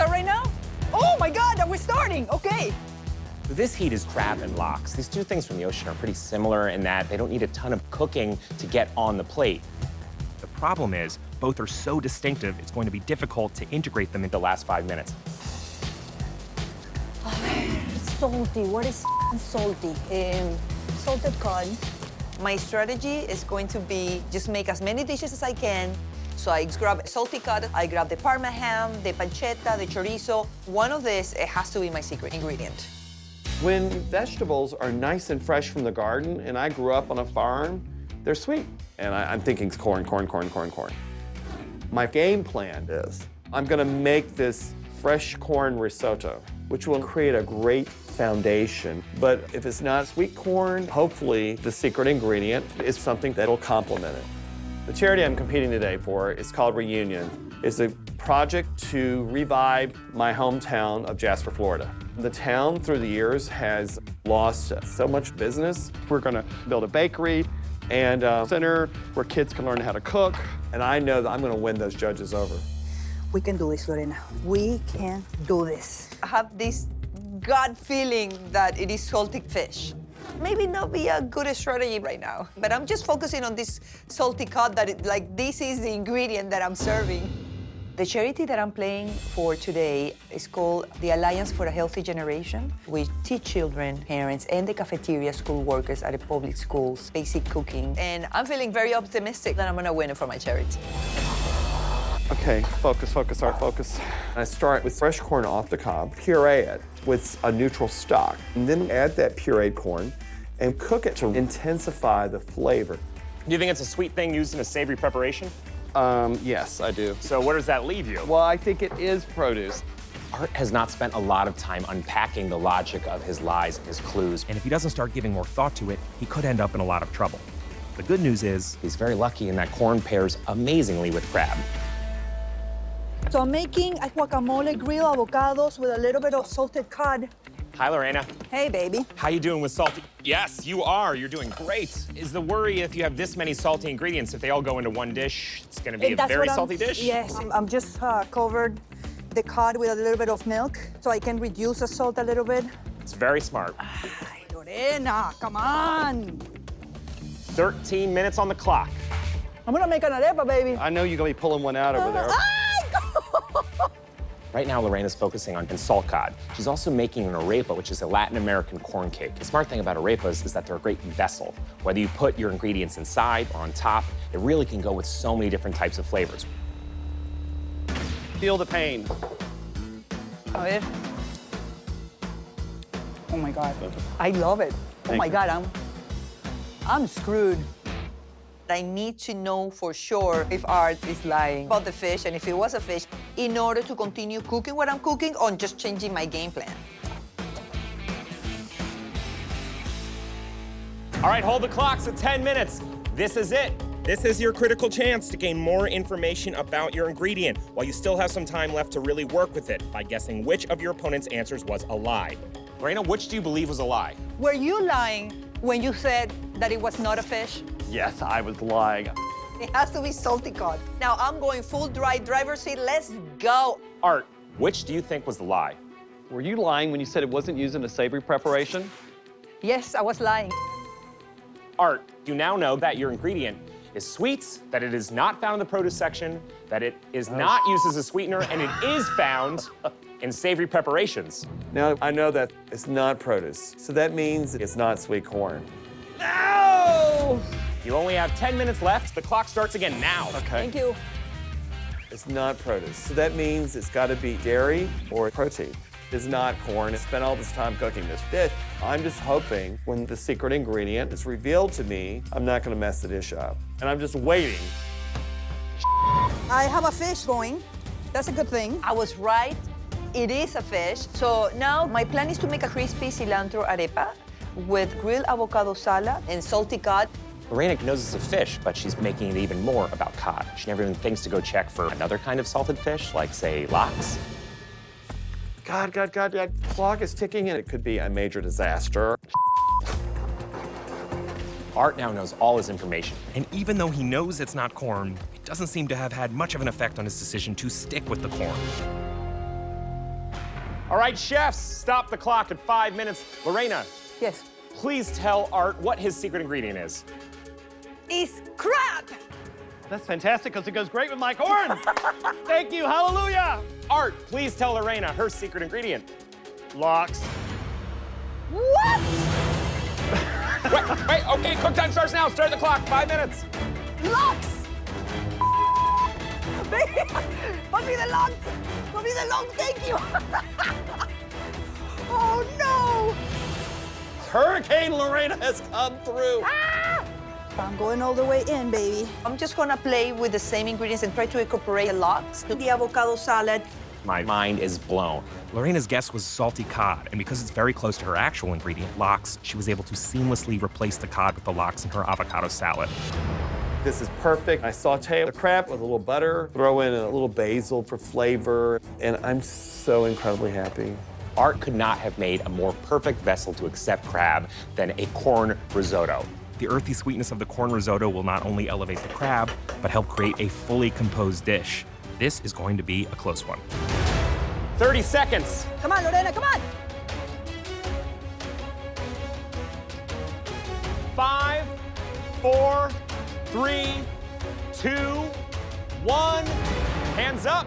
start right now? Oh my God, we're starting. Okay. This heat is crab and lox. These two things from the ocean are pretty similar in that they don't need a ton of cooking to get on the plate. The problem is, both are so distinctive, it's going to be difficult to integrate them in the last 5 minutes. It's salty. What is salty? Salted cod. My strategy is going to be just make as many dishes as I can. So I grab salty cod, I grab the Parma ham, the pancetta, the chorizo. One of this, it has to be my secret ingredient. When vegetables are nice and fresh from the garden, and I grew up on a farm, they're sweet. And I'm thinking corn, corn, corn, corn, corn. My game plan is I'm gonna make this fresh corn risotto, which will create a great foundation. But if it's not sweet corn, hopefully the secret ingredient is something that'll complement it. The charity I'm competing today for is called Reunion. It's a project to revive my hometown of Jasper, Florida. The town, through the years, has lost so much business. We're gonna build a bakery and a center where kids can learn how to cook. And I know that I'm gonna win those judges over. We can do this, Lorena. We can do this. I have this gut feeling that it is salty fish. Maybe not be a good strategy right now, but I'm just focusing on this salty cod this is the ingredient that I'm serving. The charity that I'm playing for today is called the Alliance for a Healthy Generation. We teach children, parents, and the cafeteria school workers at the public schools basic cooking. And I'm feeling very optimistic that I'm gonna win it for my charity. Okay, focus, focus, Art, focus. I start with fresh corn off the cob, puree it with a neutral stock, and then add that pureed corn and cook it to intensify the flavor. Do you think it's a sweet thing used in a savory preparation? Yes, I do. So where does that leave you? Well, I think it is produce. Art has not spent a lot of time unpacking the logic of his lies and his clues. And if he doesn't start giving more thought to it, he could end up in a lot of trouble. The good news is, he's very lucky in that corn pairs amazingly with crab. So I'm making a guacamole grilled avocados with a little bit of salted cod. Hi, Lorena. Hey, baby. How you doing with salty? Yes, you are. You're doing great. Is the worry if you have this many salty ingredients, if they all go into one dish, it's going to be a very salty dish? Yes, I'm just covered the cod with a little bit of milk so I can reduce the salt a little bit. It's very smart. Ay, Lorena, come on. 13 minutes on the clock. I'm gonna make an arepa, baby. I know you're gonna be pulling one out over there. Right now, Lorena's focusing on salt cod. She's also making an arepa, which is a Latin American corn cake. The smart thing about arepas is that they're a great vessel. Whether you put your ingredients inside or on top, it really can go with so many different types of flavors. Feel the pain. A ver. Oh my God, I love it. Oh my God, I'm screwed. I need to know for sure if Art is lying about the fish and if it was a fish in order to continue cooking what I'm cooking or just changing my game plan. All right, hold the clocks at 10 minutes. This is it. This is your critical chance to gain more information about your ingredient while you still have some time left to really work with it by guessing which of your opponent's answers was a lie. Lorena, which do you believe was a lie? Were you lying when you said that it was not a fish? Yes, I was lying. It has to be salty cod. Now I'm going full driver's seat. Let's go. Art, which do you think was the lie? Were you lying when you said it wasn't used in a savory preparation? Yes, I was lying. Art, you now know that your ingredient is sweets, that it is not found in the produce section, that it is not used as a sweetener, and it is found in savory preparations. Now, I know that it's not produce, so that means it's not sweet corn. No! You only have 10 minutes left. The clock starts again now. Okay. Thank you. It's not produce, so that means it's got to be dairy or protein. It's not corn. I spent all this time cooking this dish. I'm just hoping when the secret ingredient is revealed to me, I'm not going to mess the dish up. And I'm just waiting. I have a fish going. That's a good thing. I was right. It is a fish. So now my plan is to make a crispy cilantro arepa with grilled avocado salad and salty cod. Lorena knows it's a fish, but she's making it even more about cod. She never even thinks to go check for another kind of salted fish, like, say, lox. God, clock is ticking and it could be a major disaster. Art now knows all his information. And even though he knows it's not corn, it doesn't seem to have had much of an effect on his decision to stick with the corn. All right, chefs, stop the clock at 5 minutes. Lorena, Yes. please tell Art what his secret ingredient is. It's crab. That's fantastic because it goes great with my corn. Thank you, hallelujah. Art, please tell Lorena her secret ingredient. Lox. What? Wait, okay, cook time starts now. Start the clock, 5 minutes. Locks. Put me the locks. Put me the locks, thank you. Oh, no. Hurricane Lorena has come through. I'm going all the way in, baby. I'm just gonna play with the same ingredients and try to incorporate the lox to the avocado salad. My mind is blown. Lorena's guess was salty cod, and because it's very close to her actual ingredient, lox, she was able to seamlessly replace the cod with the lox in her avocado salad. This is perfect. I saute the crab with a little butter, throw in a little basil for flavor, and I'm so incredibly happy. Art could not have made a more perfect vessel to accept crab than a corn risotto. The earthy sweetness of the corn risotto will not only elevate the crab, but help create a fully composed dish. This is going to be a close one. 30 seconds. Come on, Lorena, come on. 5, 4, 3, 2, 1. Hands up.